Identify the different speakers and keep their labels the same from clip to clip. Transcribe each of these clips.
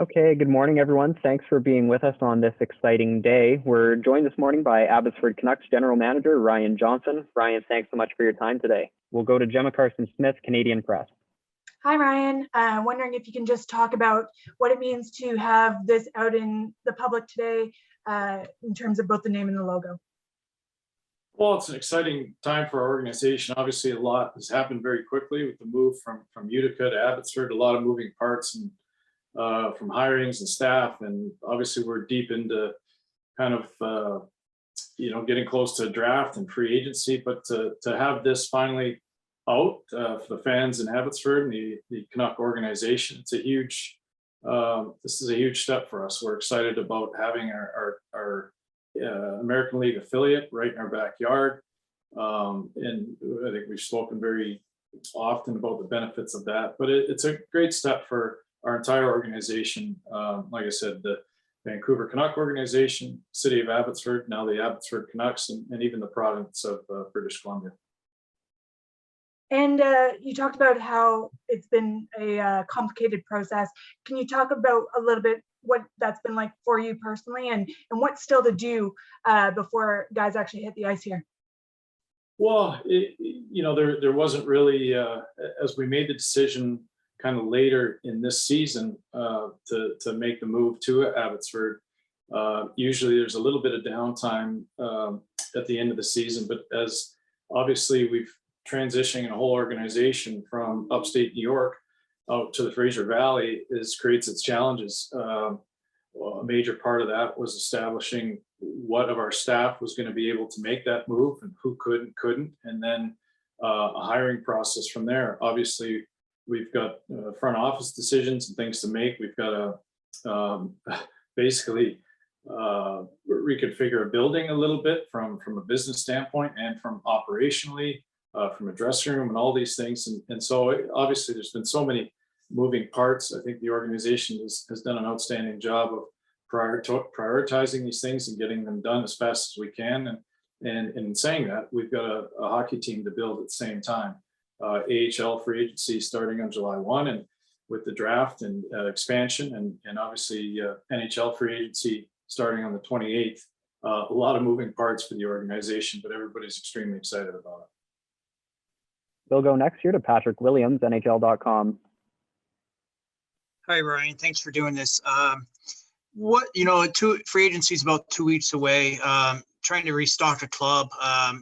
Speaker 1: Okay, good morning, everyone. Thanks for being with us on this exciting day. We're joined this morning by Abbotsford Canucks General Manager Ryan Johnson. Ryan, thanks so much for your time today. We'll go to Gemma Carson-Smith, Canadian Press.
Speaker 2: Hi, Ryan. Wondering if you can just talk about what it means to have this out in the public today in terms of both the name and the logo.
Speaker 3: Well, it's an exciting time for our organization. Obviously, a lot has happened very quickly with the move from Utica to Abbotsford, a lot of moving parts and from hirings and staff. And obviously, we're deep into kind of, getting close to draft and free agency. But to have this finally out for the fans in Abbotsford and the Canuck organization, it's a huge, this is a huge step for us. We're excited about having our American League affiliate right in our backyard. And I think we've spoken very often about the benefits of that, but it's a great step for our entire organization. Like I said, the Vancouver Canuck organization, City of Abbotsford, now the Abbotsford Canucks, and even the province of British Columbia.
Speaker 2: And you talked about how it's been a complicated process. Can you talk about a little bit what that's been like for you personally, and what's still to do before guys actually hit the ice here?
Speaker 3: Well, there wasn't really, as we made the decision kind of later in this season to make the move to Abbotsford. Usually there's a little bit of downtime at the end of the season, but as obviously we've transitioning a whole organization from upstate New York out to the Fraser Valley creates its challenges. Well, a major part of that was establishing what of our staff was going to be able to make that move and who couldn't, and then a hiring process from there. Obviously, we've got front office decisions and things to make. We've got to basically reconfigure a building a little bit from a business standpoint and from operationally, from a dressing room and all these things. And so obviously there's been so many moving parts. I think the organization has done an outstanding job of prioritizing these things and getting them done as fast as we can. And in saying that, we've got a hockey team to build at the same time. AHL free agency starting on July 1, and with the draft and expansion, and obviously NHL free agency starting on the 28th. A lot of moving parts for the organization, but everybody's extremely excited about it.
Speaker 1: We'll go next here to Patrick Williams, NHL.com.
Speaker 4: Hi, Ryan. Thanks for doing this. Free agency is about 2 weeks away. Trying to restock the club.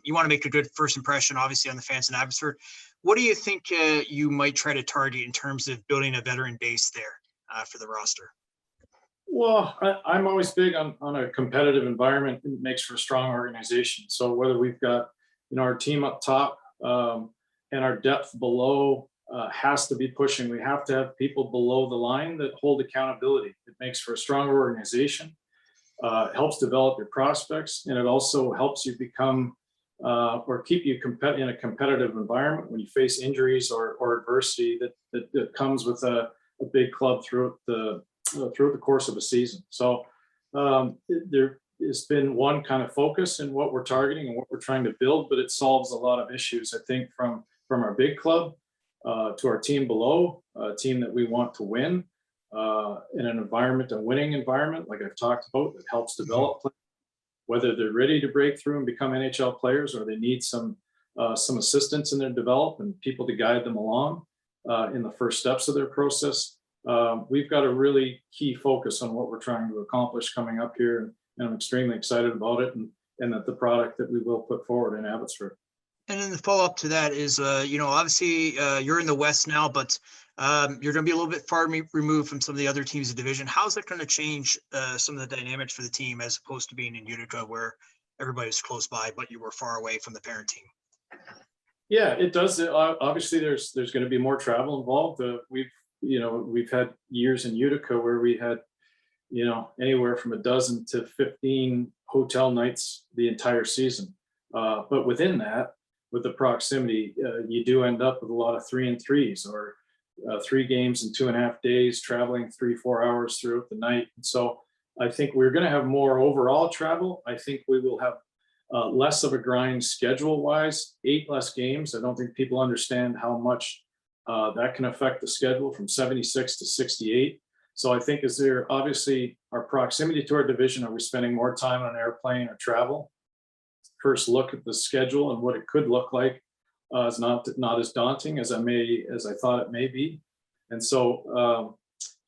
Speaker 4: You want to make a good first impression, obviously, on the fans in Abbotsford. What do you think you might try to target in terms of building a veteran base there for the roster?
Speaker 3: Well, I'm always big on a competitive environment. It makes for a strong organization. So whether we've got our team up top and our depth below has to be pushing. We have to have people below the line that hold accountability. It makes for a stronger organization. It helps develop your prospects, and it also helps you become or keep you in a competitive environment when you face injuries or adversity that comes with a big club throughout the course of a season. So there has been one kind of focus in what we're targeting and what we're trying to build, but it solves a lot of issues, I think, from our big club to our team below, a team that we want to win in an environment, a winning environment, like I've talked about, that helps develop players, whether they're ready to break through and become NHL players or they need some assistance in their development and people to guide them along in the first steps of their process. We've got a really key focus on what we're trying to accomplish coming up here, and I'm extremely excited about it and that the product that we will put forward in Abbotsford.
Speaker 4: And then the follow-up to that is, obviously you're in the West now, but you're going to be a little bit far removed from some of the other teams in the division. How's that going to change some of the dynamics for the team as opposed to being in Utica where everybody was close by, but you were far away from the parent team?
Speaker 3: Yeah, it does. Obviously, there's going to be more travel involved. We've had years in Utica where we had, anywhere from a dozen to 15 hotel nights the entire season. But within that, with the proximity, you do end up with a lot of 3-and-3s or 3 games in 2.5 days, traveling 3-4 hours throughout the night. And so I think we're going to have more overall travel. I think we will have less of a grind schedule-wise, 8 less games. I don't think people understand how much that can affect the schedule from 76 to 68. So I think is there obviously our proximity to our division, are we spending more time on an airplane or travel? First look at the schedule and what it could look like is not as daunting as I thought it may be. And so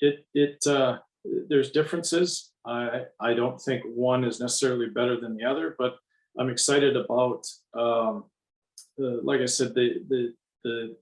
Speaker 3: there's differences. I don't think one is necessarily better than the other, but I'm excited about, like I said, the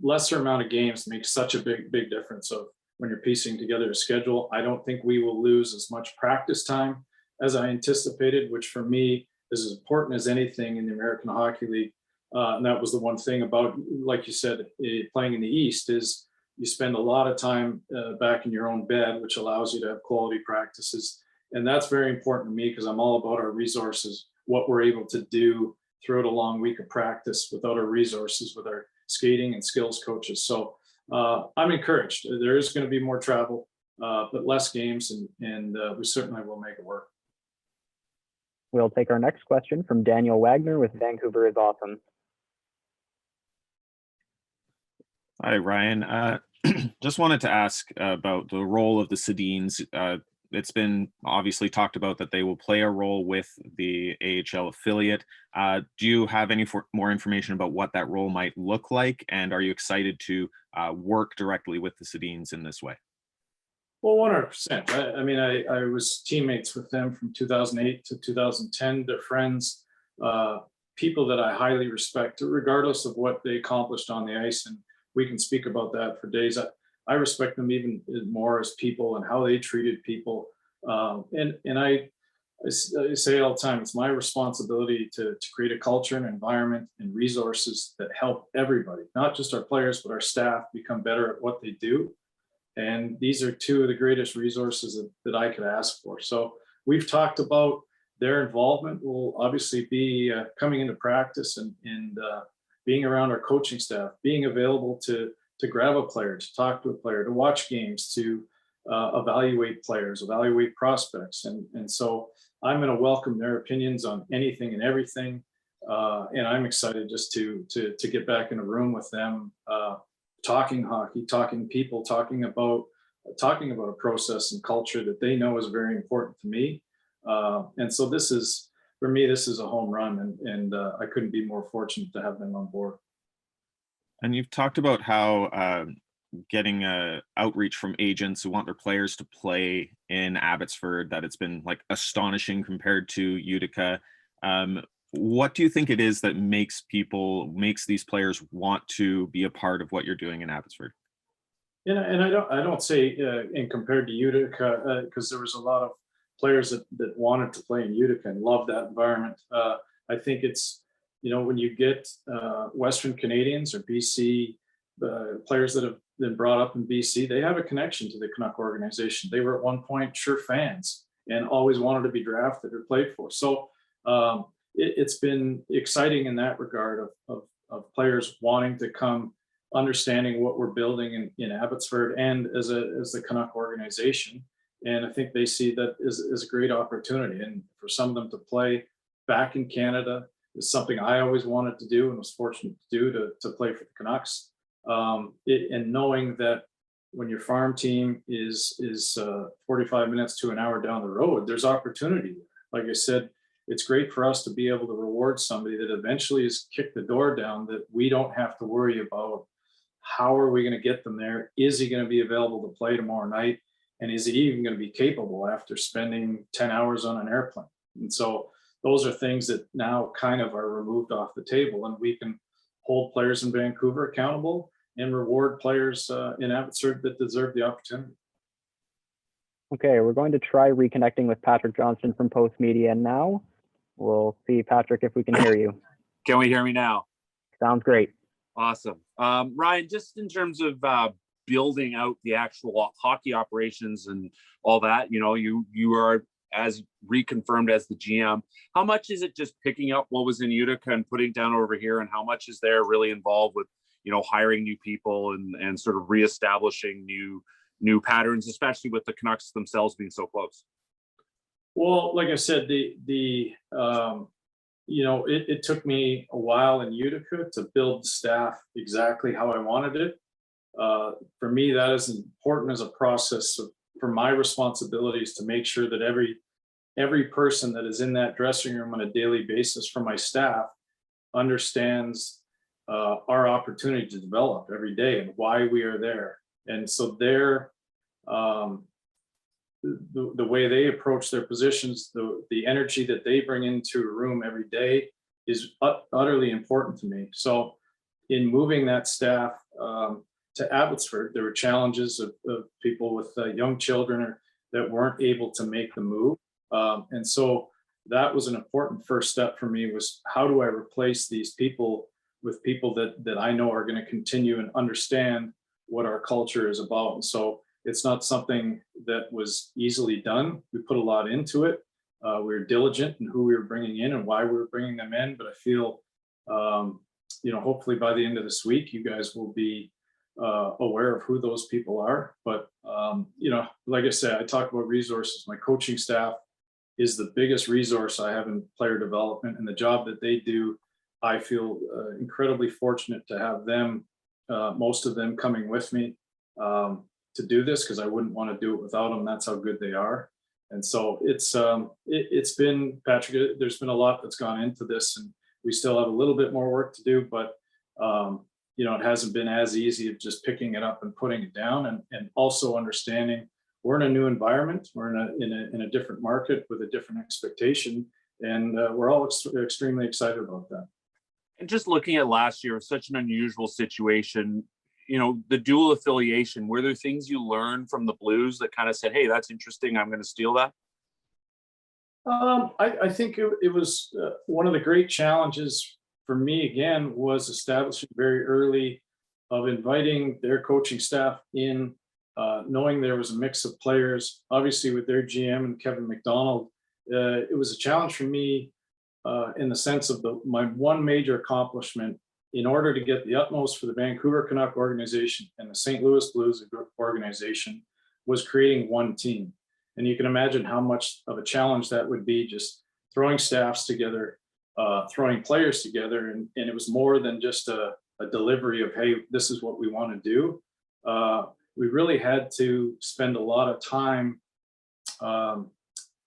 Speaker 3: lesser amount of games makes such a big difference. So when you're piecing together a schedule, I don't think we will lose as much practice time as I anticipated, which for me is as important as anything in the American Hockey League. And that was the one thing about, like you said, playing in the East is you spend a lot of time back in your own bed, which allows you to have quality practices. And that's very important to me because I'm all about our resources, what we're able to do throughout a long week of practice without our resources, with our skating and skills coaches. So I'm encouraged. There is going to be more travel, but less games, and we certainly will make it work.
Speaker 1: We'll take our next question from Daniel Wagner with Vancouver is Awesome.
Speaker 5: Hi, Ryan. Just wanted to ask about the role of the Sedins. It's been obviously talked about that they will play a role with the AHL affiliate. Do you have any more information about what that role might look like? And are you excited to work directly with the Sedins in this way?
Speaker 3: Well, 100%. I mean, I was teammates with them from 2008 to 2010. They're friends, people that I highly respect, regardless of what they accomplished on the ice. And we can speak about that for days. I respect them even more as people and how they treated people. And I say all the time, it's my responsibility to create a culture and environment and resources that help everybody, not just our players, but our staff become better at what they do. And these are two of the greatest resources that I could ask for. So we've talked about their involvement will obviously be coming into practice and being around our coaching staff, being available to grab a player, to talk to a player, to watch games, to evaluate players, evaluate prospects. And so I'm going to welcome their opinions on anything and everything. And I'm excited just to get back in a room with them, talking hockey, talking people, talking about a process and culture that they know is very important to me. And so this is, for me, this is a home run, and I couldn't be more fortunate to have them on board.
Speaker 5: And you've talked about how getting outreach from agents who want their players to play in Abbotsford, that it's been like astonishing compared to Utica. What do you think it is that makes these players want to be a part of what you're doing in Abbotsford?
Speaker 3: And I don't say in compared to Utica, because there was a lot of players that wanted to play in Utica and loved that environment. I think it's, when you get Western Canadians or BC players that have been brought up in BC, they have a connection to the Canuck organization. They were at one point sure fans and always wanted to be drafted or played for. So it's been exciting in that regard of players wanting to come, understanding what we're building in Abbotsford and as the Canuck organization. And I think they see that as a great opportunity. And for some of them to play back in Canada is something I always wanted to do and was fortunate to do, to play for the Canucks. And knowing that when your farm team is 45 minutes to an hour down the road, there's opportunity. Like I said, it's great for us to be able to reward somebody that eventually has kicked the door down, that we don't have to worry about how are we going to get them there? Is he going to be available to play tomorrow night? And is he even going to be capable after spending 10 hours on an airplane? And so those are things that now kind of are removed off the table, and we can hold players in Vancouver accountable and reward players in Abbotsford that deserve the opportunity.
Speaker 1: Okay, we're going to try reconnecting with Patrick Johnston from Postmedia now. We'll see, Patrick, if we can hear you.
Speaker 6: Can we hear me now?
Speaker 1: Sounds great.
Speaker 6: Awesome. Ryan, just in terms of building out the actual hockey operations and all that, you are as reconfirmed as the GM. How much is it just picking up what was in Utica and putting down over here, and how much is there really involved with hiring new people and sort of reestablishing new patterns, especially with the Canucks themselves being so close?
Speaker 3: Well, like I said, it took me a while in Utica to build staff exactly how I wanted it. For me, that is important as a process of for my responsibilities to make sure that every person that is in that dressing room on a daily basis for my staff understands our opportunity to develop every day and why we are there. And so the way they approach their positions, the energy that they bring into a room every day is utterly important to me. So in moving that staff to Abbotsford, there were challenges of people with young children that weren't able to make the move. And so that was an important first step for me, was how do I replace these people with people that I know are going to continue and understand what our culture is about. And so it's not something that was easily done. We put a lot into it. We were diligent in who we were bringing in and why we were bringing them in. But I feel, hopefully by the end of this week, you guys will be aware of who those people are. But, like I said, I talk about resources. My coaching staff is the biggest resource I have in player development, and the job that they do, I feel incredibly fortunate to have them, most of them coming with me to do this, because I wouldn't want to do it without them. That's how good they are. And so it's been, Patrick, there's been a lot that's gone into this, and we still have a little bit more work to do, but it hasn't been as easy of just picking it up and putting it down, and also understanding we're in a new environment, we're in a different market with a different expectation, and we're all extremely excited about that.
Speaker 6: And just looking at last year, such an unusual situation, the dual affiliation, were there things you learned from the Blues that kind of said, hey, that's interesting, I'm going to steal that?
Speaker 3: I think it was one of the great challenges for me, again, was establishing very early of inviting their coaching staff in, knowing there was a mix of players, obviously with their GM and Kevin McDonald. It was a challenge for me in the sense of my one major accomplishment in order to get the utmost for the Vancouver Canuck organization and the St. Louis Blues organization was creating one team. And you can imagine how much of a challenge that would be, just throwing staffs together, throwing players together. And it was more than just a delivery of, hey, this is what we want to do. We really had to spend a lot of time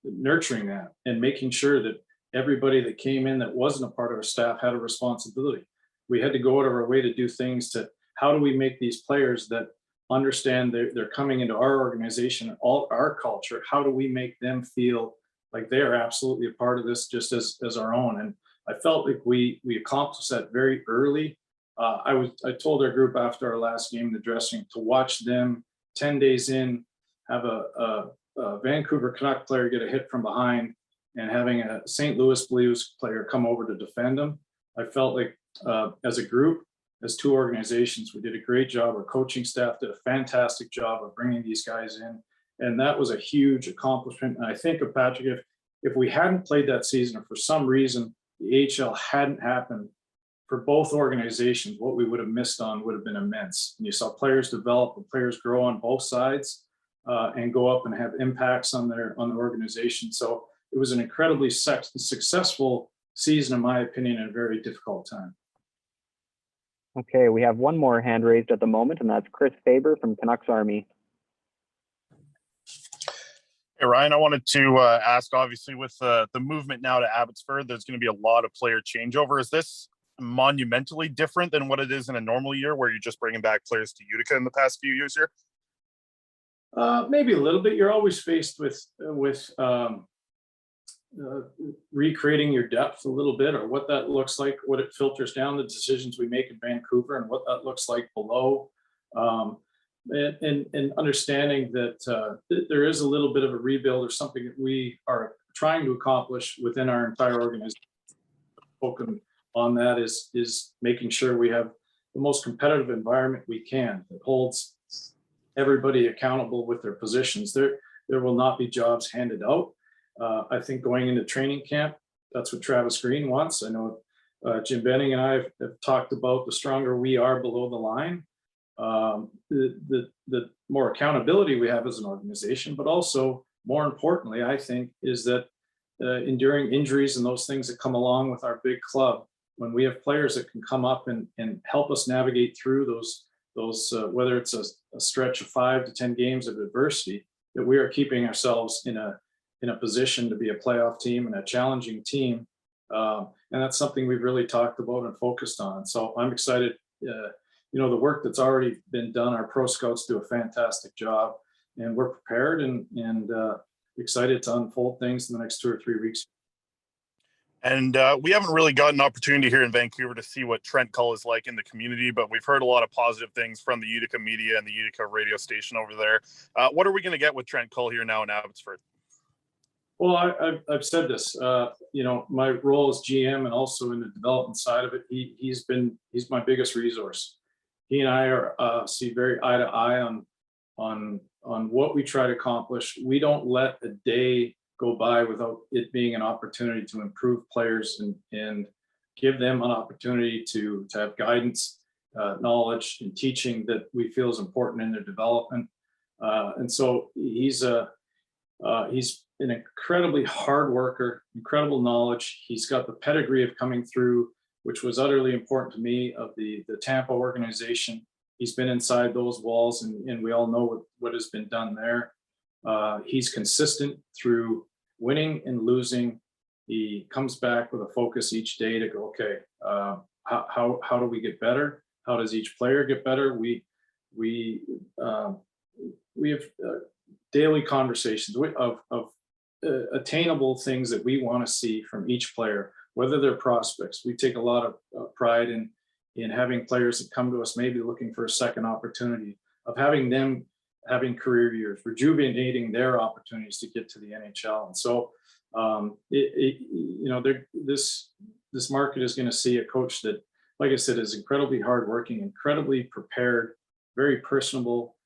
Speaker 3: nurturing that and making sure that everybody that came in that wasn't a part of our staff had a responsibility. We had to go out of our way to do things to, how do we make these players that understand they're coming into our organization, all our culture, how do we make them feel like they're absolutely a part of this just as our own? And I felt like we accomplished that very early. I told our group after our last game in the dressing to watch them 10 days in, have a Vancouver Canuck player get a hit from behind and having a St. Louis Blues player come over to defend them. I felt like as a group, as two organizations, we did a great job. Our coaching staff did a fantastic job of bringing these guys in. And that was a huge accomplishment. And I think of Patrick, if we hadn't played that season, or for some reason the AHL hadn't happened for both organizations, what we would have missed on would have been immense. And you saw players develop and players grow on both sides and go up and have impacts on the organization. So it was an incredibly successful season, in my opinion, in a very difficult time.
Speaker 1: Okay, we have one more hand raised at the moment, and that's Chris Faber from Canucks Army.
Speaker 7: Hey, Ryan, I wanted to ask, obviously, with the movement now to Abbotsford, there's going to be a lot of player changeover. Is this monumentally different than what it is in a normal year where you're just bringing back players to Utica in the past few years here?
Speaker 3: Maybe a little bit. You're always faced with recreating your depth a little bit, or what that looks like, what it filters down, the decisions we make in Vancouver and what that looks like below. And understanding that there is a little bit of a rebuild or something that we are trying to accomplish within our entire organization. Spoken on that is making sure we have the most competitive environment we can that holds everybody accountable with their positions. There will not be jobs handed out. I think going into training camp, that's what Travis Green wants. I know Jim Benning and I have talked about the stronger we are below the line, the more accountability we have as an organization, but also more importantly, I think, is that enduring injuries and those things that come along with our big club, when we have players that can come up and help us navigate through those whether it's a stretch of 5 to 10 games of adversity, that we are keeping ourselves in a position to be a playoff team and a challenging team. And that's something we've really talked about and focused on. So I'm excited. The work that's already been done, our pro scouts do a fantastic job, and we're prepared and excited to unfold things in the next 2 or 3 weeks.
Speaker 7: And we haven't really gotten an opportunity here in Vancouver to see what Trent Cole is like in the community, but we've heard a lot of positive things from the Utica media and the Utica radio station over there. What are we going to get with Trent Cole here now in Abbotsford?
Speaker 3: Well, I've said this, my role as GM and also in the development side of it, he's my biggest resource. He and I see very eye to eye on what we try to accomplish. We don't let a day go by without it being an opportunity to improve players and give them an opportunity to have guidance, knowledge, and teaching that we feel is important in their development. And so he's an incredibly hard worker, incredible knowledge. He's got the pedigree of coming through, which was utterly important to me, of the Tampa organization. He's been inside those walls, and we all know what has been done there. He's consistent through winning and losing. He comes back with a focus each day to go, okay, how do we get better? How does each player get better? We have daily conversations of attainable things that we want to see from each player, whether they're prospects. We take a lot of pride in having players that come to us maybe looking for a second opportunity, of having them having career years, rejuvenating their opportunities to get to the NHL. And so, this market is going to see a coach that, like I said, is incredibly hardworking, incredibly prepared, very personable,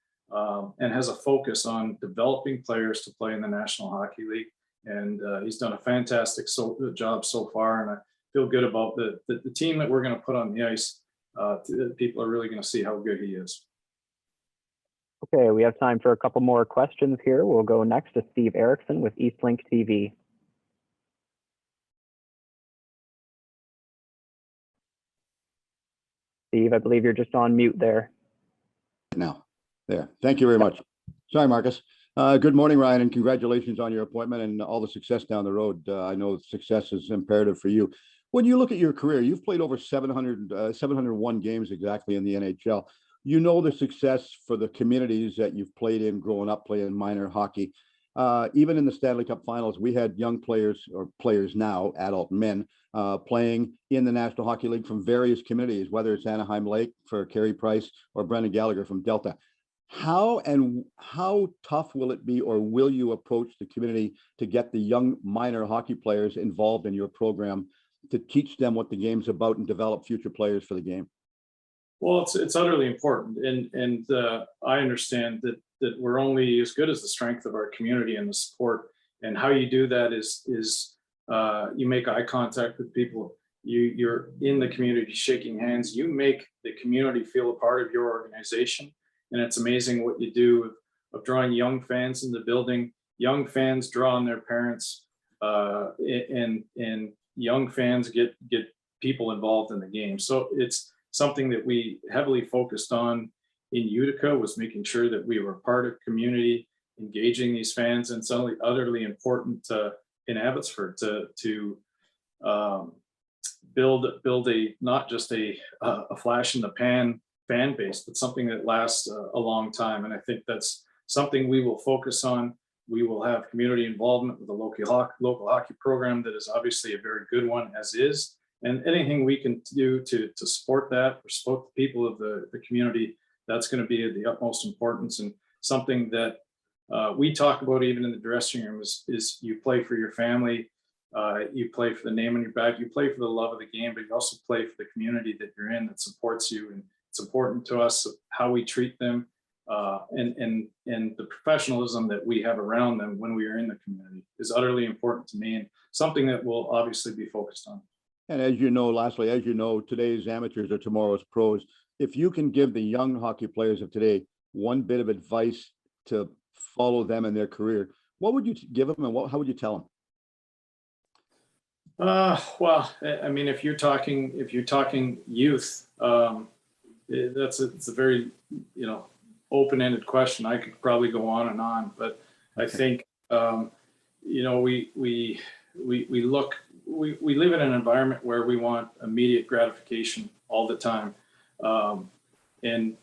Speaker 3: and has a focus on developing players to play in the National Hockey League. And he's done a fantastic job so far. And I feel good about the team that we're going to put on the ice. People are really going to see how good he is.
Speaker 1: Okay, we have time for a couple more questions here. We'll go next to Steve Erickson with Eastlink TV. Steve, I believe you're just on mute there.
Speaker 8: Now, there. Thank you very much. Sorry, Marcus. Good morning, Ryan, and congratulations on your appointment and all the success down the road. I know success is imperative for you. When you look at your career, you've played over 701 games exactly in the NHL. You know the success for the communities that you've played in growing up playing minor hockey. Even in the Stanley Cup Finals, we had young players, or players now, adult men, playing in the National Hockey League from various communities, whether it's Anaheim Lake for Carey Price or Brendan Gallagher from Delta. How tough will it be, or will you approach the community to get the young minor hockey players involved in your program to teach them what the game's about and develop future players for the game?
Speaker 3: Well, it's utterly important, and I understand that we're only as good as the strength of our community and the support. And how you do that is you make eye contact with people. You're in the community, shaking hands. You make the community feel a part of your organization, and it's amazing what you do of drawing young fans in the building. Young fans draw on their parents, and young fans get people involved in the game. So it's something that we heavily focused on in Utica, was making sure that we were part of community, engaging these fans, and suddenly utterly important in Abbotsford to build a not just a flash in the pan fan base, but something that lasts a long time. And I think that's something we will focus on. We will have community involvement with the local hockey program that is obviously a very good one as is. And anything we can do to support that, or support the people of the community, that's going to be of the utmost importance. And something that we talk about even in the dressing room is you play for your family, you play for the name on your back, you play for the love of the game, but you also play for the community that you're in that supports you. And it's important to us how we treat them, and the professionalism that we have around them when we are in the community is utterly important to me, and something that we'll obviously be focused on.
Speaker 8: And as you know, lastly, as you know, today's amateurs are tomorrow's pros. If you can give the young hockey players of today one bit of advice to follow them in their career, what would you give them, and how would you tell them?
Speaker 3: Well, I mean, if you're talking youth, it's a very open-ended question. I could probably go on and on, but I think, you know, we live in an environment where we want immediate gratification all the time. And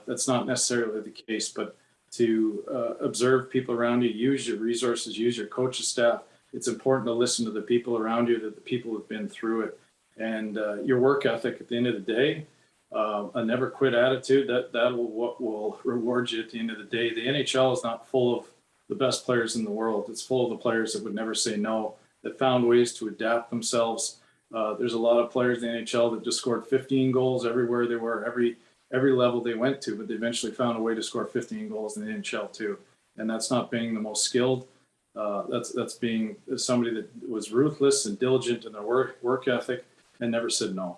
Speaker 3: that's not necessarily the case, but to observe people around you, use your resources, use your coaching staff. It's important to listen to the people around you, that the people who've been through it, and your work ethic at the end of the day, a never quit attitude, what will reward you at the end of the day. The NHL is not full of the best players in the world. It's full of the players that would never say no, that found ways to adapt themselves. There's a lot of players in the NHL that just scored 15 goals everywhere they were, every level they went to, but they eventually found a way to score 15 goals in the NHL too. And that's not being the most skilled. That's being somebody that was ruthless and diligent in their work ethic and never said no.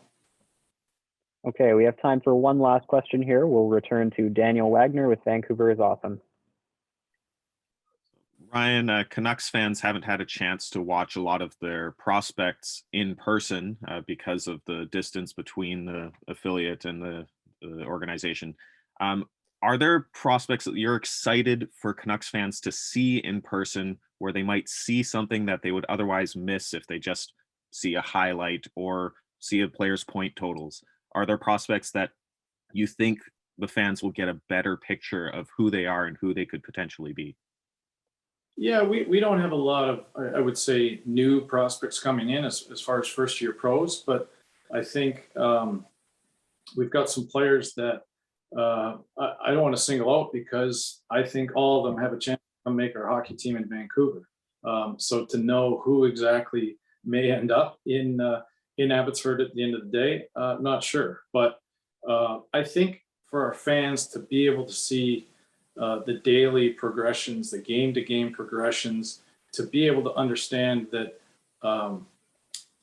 Speaker 1: Okay, we have time for one last question here. We'll return to Daniel Wagner with Vancouver is Awesome.
Speaker 5: Ryan, Canucks fans haven't had a chance to watch a lot of their prospects in person because of the distance between the affiliate and the organization. Are there prospects that you're excited for Canucks fans to see in person, where they might see something that they would otherwise miss if they just see a highlight or see a player's point totals? Are there prospects that you think the fans will get a better picture of who they are and who they could potentially be?
Speaker 3: Yeah, we don't have a lot of, I would say, new prospects coming in as far as first year pros, but I think we've got some players that I don't want to single out, because I think all of them have a chance to come make our hockey team in Vancouver. So to know who exactly may end up in Abbotsford at the end of the day, not sure. But I think for our fans to be able to see the daily progressions, the game-to-game progressions, to be able to understand that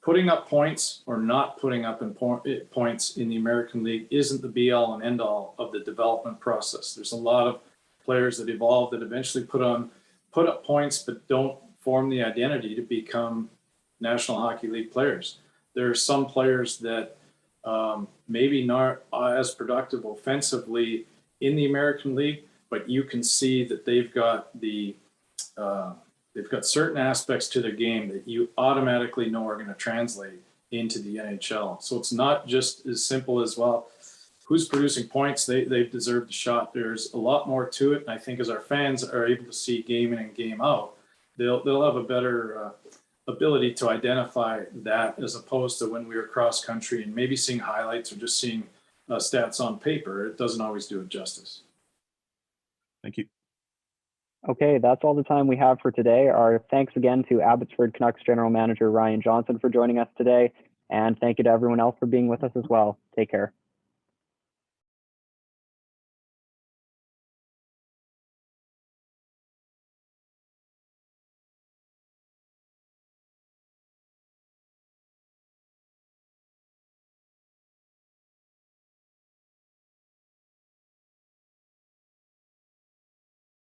Speaker 3: putting up points or not putting up points in the American League isn't the be-all and end-all of the development process. There's a lot of players that evolve that eventually put up points but don't form the identity to become National Hockey League players. There are some players that maybe not as productive offensively in the American League, but you can see that they've got certain aspects to their game that you automatically know are going to translate into the NHL. So it's not just as simple as, well, who's producing points, they've deserved a shot. There's a lot more to it. And I think as our fans are able to see game in and game out, they'll have a better ability to identify that, as opposed to when we were cross country and maybe seeing highlights or just seeing stats on paper. It doesn't always do it justice.
Speaker 5: Thank you.
Speaker 1: Okay, that's all the time we have for today. Our thanks again to Abbotsford Canucks General Manager Ryan Johnson for joining us today, and thank you to everyone else for being with us as well. Take care.